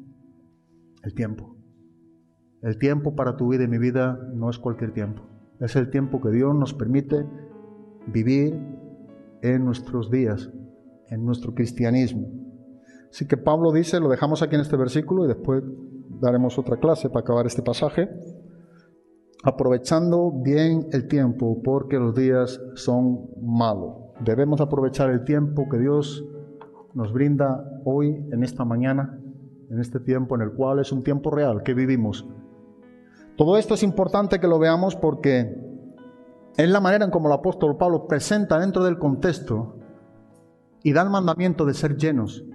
el tiempo. El tiempo para tu vida y mi vida no es cualquier tiempo. Es el tiempo que Dios nos permite vivir en nuestros días, en nuestro cristianismo. Así que Pablo dice, lo dejamos aquí en este versículo y después daremos otra clase para acabar este pasaje. Aprovechando bien el tiempo, porque los días son malos. Debemos aprovechar el tiempo que Dios nos brinda hoy, en esta mañana, en este tiempo en el cual es un tiempo real que vivimos. Todo esto es importante que lo veamos porque es la manera en cómo el apóstol Pablo presenta dentro del contexto y da el mandamiento de ser llenos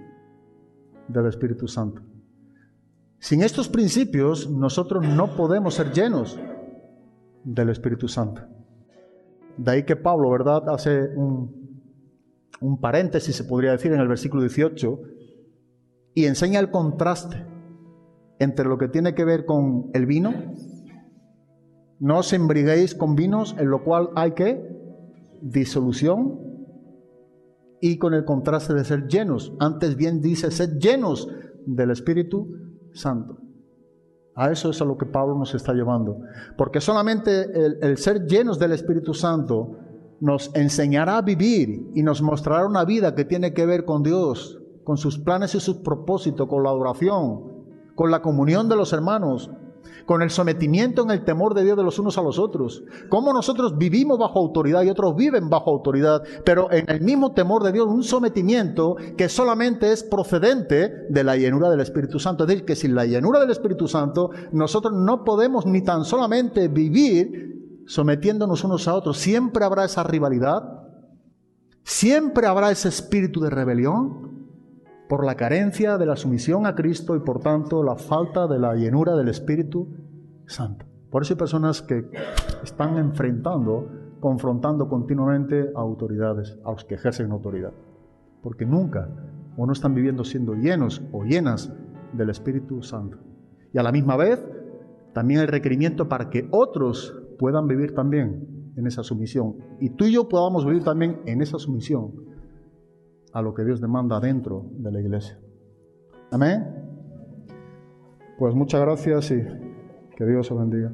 del Espíritu Santo. Sin estos principios, nosotros no podemos ser llenos del Espíritu Santo. De ahí que Pablo, ¿verdad?, hace un paréntesis, se podría decir, en el versículo 18 y enseña el contraste entre lo que tiene que ver con el vino. No os embriaguéis con vinos, en lo cual hay que disolución, y con el contraste de ser llenos. Antes bien dice, sed llenos del Espíritu Santo. A eso es a lo que Pablo nos está llevando. Porque solamente el ser llenos del Espíritu Santo nos enseñará a vivir y nos mostrará una vida que tiene que ver con Dios, con sus planes y sus propósitos, con la adoración, con la comunión de los hermanos, con el sometimiento en el temor de Dios de los unos a los otros. Cómo nosotros vivimos bajo autoridad y otros viven bajo autoridad, pero en el mismo temor de Dios, un sometimiento que solamente es procedente de la llenura del Espíritu Santo. Es decir, que sin la llenura del Espíritu Santo, nosotros no podemos ni tan solamente vivir sometiéndonos unos a otros. Siempre habrá esa rivalidad, siempre habrá ese espíritu de rebelión, por la carencia de la sumisión a Cristo y por tanto la falta de la llenura del Espíritu Santo. Por eso hay personas que están confrontando continuamente a autoridades, a los que ejercen autoridad, porque nunca o no están viviendo siendo llenos o llenas del Espíritu Santo. Y a la misma vez, también hay requerimiento para que otros puedan vivir también en esa sumisión, y tú y yo podamos vivir también en esa sumisión a lo que Dios demanda dentro de la iglesia. Amén. Pues muchas gracias y que Dios os bendiga.